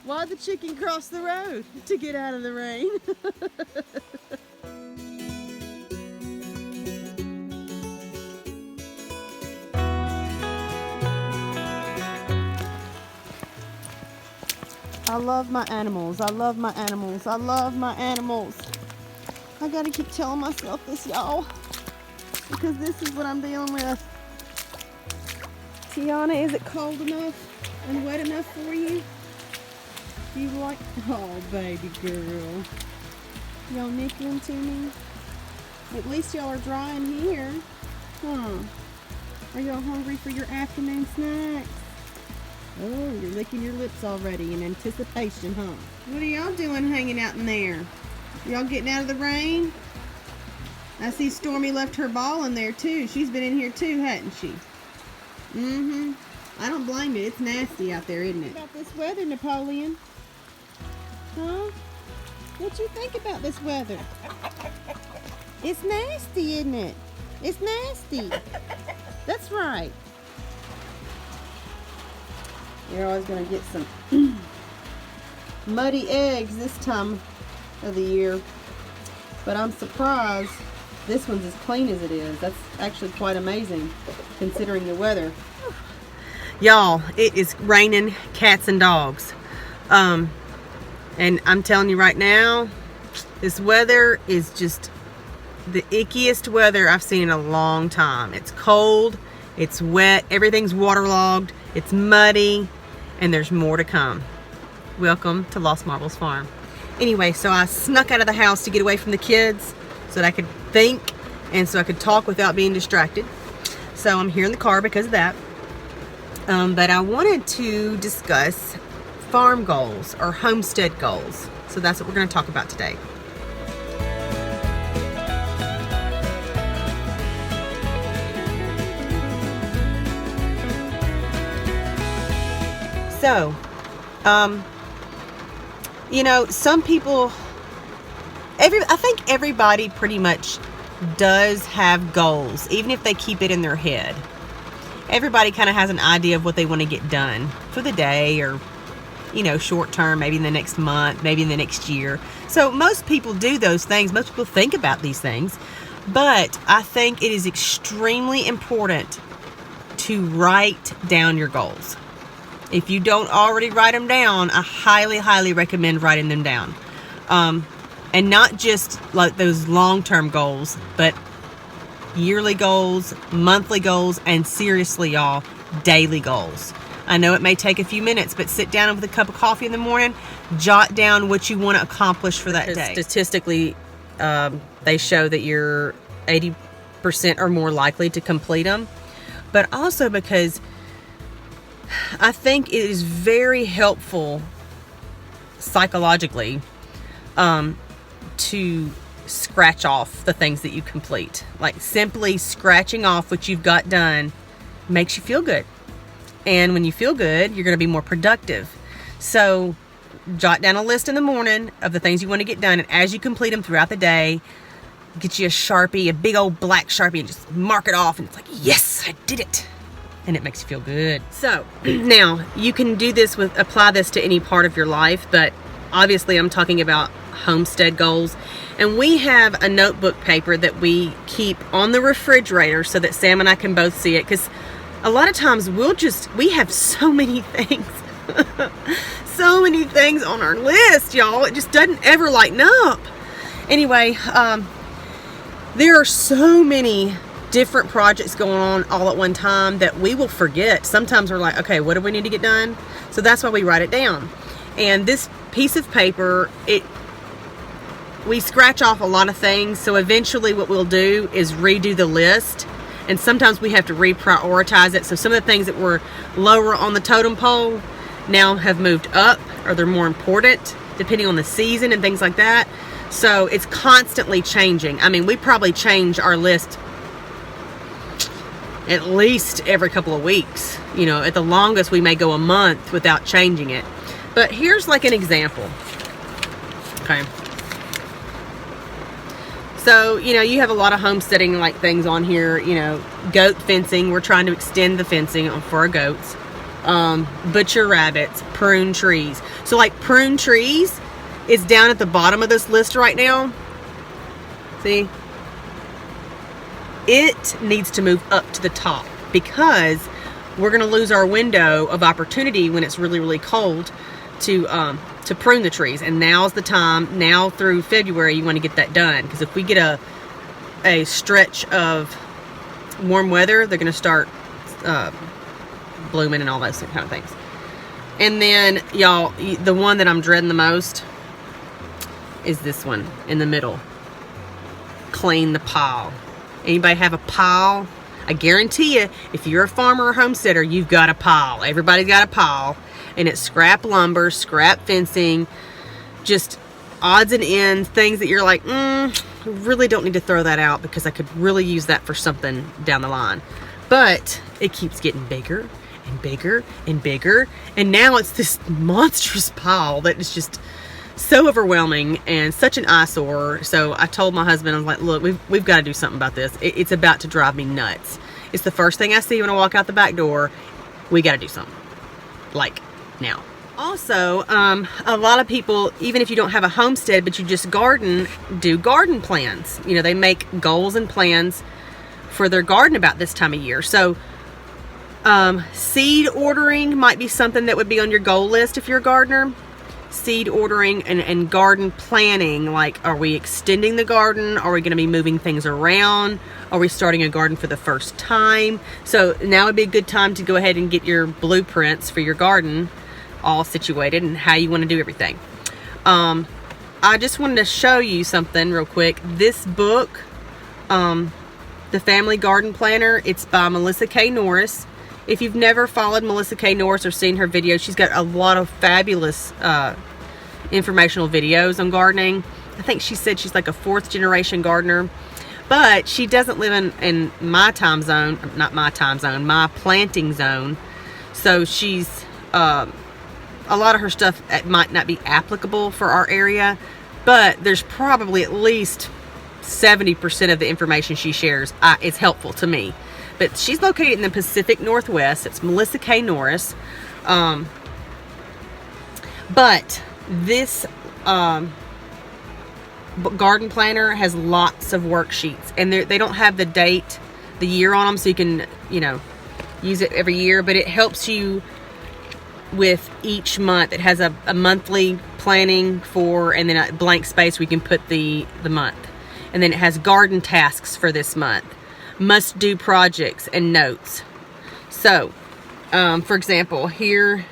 Why'd the chicken cross the road? To get out of the rain. I love my animals. I love my animals. I love my animals. I gotta keep telling myself this, y'all, because this is what I'm dealing with. Tiana, is it cold enough and wet enough for you? Do you like... Oh, baby girl. Y'all nickeling to me? At least y'all are dry in here. Huh. Are y'all hungry for your afternoon snacks? Oh, you're licking your lips already in anticipation, huh? What are y'all doing hanging out in there? Y'all getting out of the rain? I see Stormy left her ball in there too. She's been in here too, hasn't she? Mm-hmm. I don't blame you. It's nasty out there, isn't it? What about this weather, Napoleon? Huh? What you think about this weather? It's nasty, isn't it? It's nasty. That's right. You're always going to get some muddy eggs this time of the year. But I'm surprised this one's as clean as it is. That's actually quite amazing considering the weather. Y'all, it is raining cats and dogs. And I'm telling you right now, this weather is just the ickiest weather I've seen in a long time. It's cold, it's wet, everything's waterlogged, it's muddy, and there's more to come. Welcome to Lost Marbles Farm. Anyway, so I snuck out of the house to get away from the kids so that I could think and so I could talk without being distracted. So I'm here in the car because of that. But I wanted to discuss farm goals or homestead goals. So that's what we're going to talk about today. So, you know, some people, I think everybody pretty much does have goals, even if they keep it in their head. Everybody kind of has an idea of what they want to get done for the day or, you know, short term, maybe in the next month, maybe in the next year. So most people do those things. Most people think about these things. But I think it is extremely important to write down your goals. If you don't already write them down, I highly, highly recommend writing them down. And not just like those long-term goals, but yearly goals, monthly goals, and seriously, y'all, daily goals. I know it may take a few minutes, but sit down with a cup of coffee in the morning, jot down what you want to accomplish for that day. Statistically, they show that you're 80% or more likely to complete them, but also because I think it is very helpful psychologically to scratch off the things that you complete. Like simply scratching off what you've got done makes you feel good. And when you feel good, you're going to be more productive. So jot down a list in the morning of the things you want to get done. And as you complete them throughout the day, get you a Sharpie, a big old black Sharpie, and just mark it off. And it's like, yes, I did it. And it makes you feel good. So now you can do this apply this to any part of your life, but obviously I'm talking about homestead goals. And we have a notebook paper that we keep on the refrigerator so that Sam and I can both see it, because a lot of times we have so many things so many things on our list, y'all. It just doesn't ever lighten up. Anyway, there are so many different projects going on all at one time that we will forget. Sometimes we're like, okay, what do we need to get done? So that's why we write it down. And this piece of paper, we scratch off a lot of things. So eventually what we'll do is redo the list. And sometimes we have to reprioritize it. So some of the things that were lower on the totem pole now have moved up, or they're more important depending on the season and things like that. So it's constantly changing. I mean, we probably change our list at least every couple of weeks. You know, at the longest we may go a month without changing it. But here's like an example. Okay. So, you know, you have a lot of homesteading like things on here, you know, goat fencing. We're trying to extend the fencing for our goats. butcher rabbits, prune trees. So like Prune Trees is down at the bottom of this list right now. See? It needs to move up to the top because we're going to lose our window of opportunity when it's really, really cold to prune the trees. And now's the time. Now through February, you want to get that done, because if we get a stretch of warm weather, they're going to start blooming and all those kind of things. And then, y'all, the one that I'm dreading the most is this one in the middle. Clean the pile. Anybody have a pile? I guarantee you, if you're a farmer or homesteader, you've got a pile. Everybody's got a pile. And it's scrap lumber, scrap fencing, just odds and ends, things that you're like, I really don't need to throw that out because I could really use that for something down the line. But it keeps getting bigger and bigger and bigger. And now it's this monstrous pile that is just so overwhelming and such an eyesore. So I told my husband, I was like, look, we've got to do something about this. It's about to drive me nuts. It's the first thing I see when I walk out the back door. We got to do something. Like now. Also, a lot of people, even if you don't have a homestead, but you just garden, do garden plans. You know, they make goals and plans for their garden about this time of year. So seed ordering might be something that would be on your goal list if you're a gardener. Seed ordering and garden planning, like, are we extending the garden? Are we going to be moving things around? Are we starting a garden for the first time? So now would be a good time to go ahead and get your blueprints for your garden all situated and how you want to do everything. I just wanted to show you something real quick. This book, The Family Garden Planner, it's by Melissa K. Norris. If you've never followed Melissa K. Norris or seen her videos, she's got a lot of fabulous informational videos on gardening. I think she said she's like a 4th generation gardener, but she doesn't live in my time zone, not my time zone, my planting zone. So she's, a lot of her stuff might not be applicable for our area, but there's probably at least 70% of the information she shares is helpful to me. But she's located in the Pacific Northwest. It's Melissa K. Norris. But this garden planner has lots of worksheets. And they don't have the date, the year on them, so you can, use it every year. But it helps you with each month. It has a monthly planning and then a blank space where you can put the month. And then it has garden tasks for this month. Must do projects and notes. So, for example, here,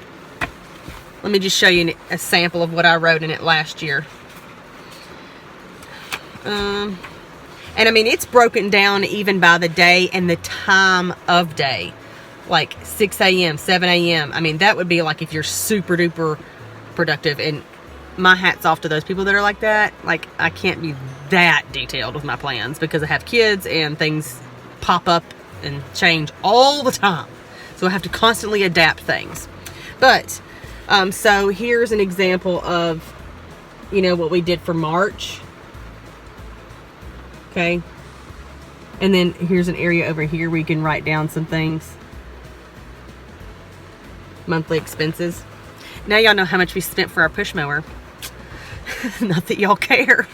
let me just show you a sample of what I wrote in it last year. And I mean, it's broken down even by the day and the time of day. Like 6 a.m., 7 a.m. I mean, that would be like if you're super duper productive. And my hat's off to those people that are like that. Like, I can't be that detailed with my plans because I have kids and things pop up and change all the time. So I have to constantly adapt things. But, so here's an example of, what we did for March. Okay. And then here's an area over here where you can write down some things. Monthly expenses. Now y'all know how much we spent for our push mower. Not that y'all care.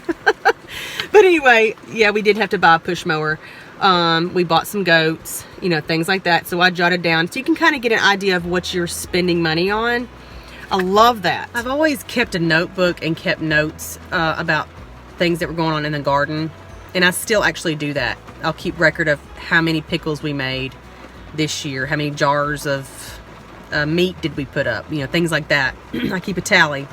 But anyway, yeah, we did have to buy a push mower. We bought some goats, things like that. So I jotted down so you can kind of get an idea of what you're spending money on. I love that. I've always kept a notebook and kept notes about things that were going on in the garden. And I still actually do that. I'll keep record of how many pickles we made this year, how many jars of meat did we put up, things like that. I keep a tally.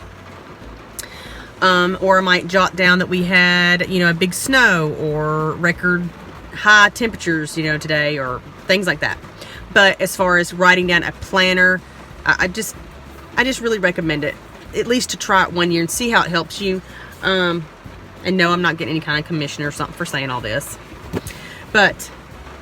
Or I might jot down that we had, a big snow or record high temperatures, today, or things like that. But as far as writing down a planner, I just really recommend it, at least to try it 1 year and see how it helps you. And no, I'm not getting any kind of commission or something for saying all this. But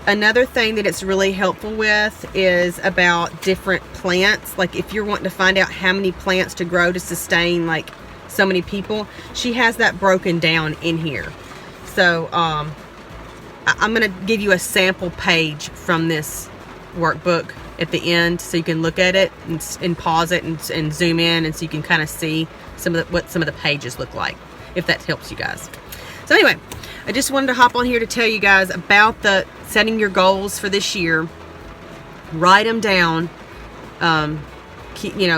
another thing that it's really helpful with is about different plants. Like if you're wanting to find out how many plants to grow to sustain like so many people, she has that broken down in here. So I'm going to give you a sample page from this workbook at the end so you can look at it and pause it and zoom in, and so you can kind of see what some of the pages look like, if that helps you guys. So anyway, I just wanted to hop on here to tell you guys about the setting your goals for this year. Write them down.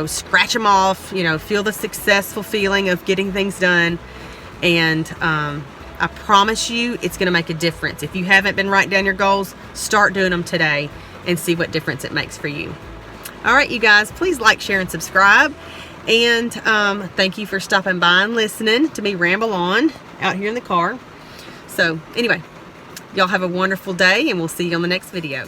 Scratch them off. Feel the successful feeling of getting things done. And I promise you, it's going to make a difference. If you haven't been writing down your goals, start doing them today and see what difference it makes for you. All right, you guys, please like, share, and subscribe. And thank you for stopping by and listening to me ramble on out here in the car. So anyway, y'all have a wonderful day, and we'll see you on the next video.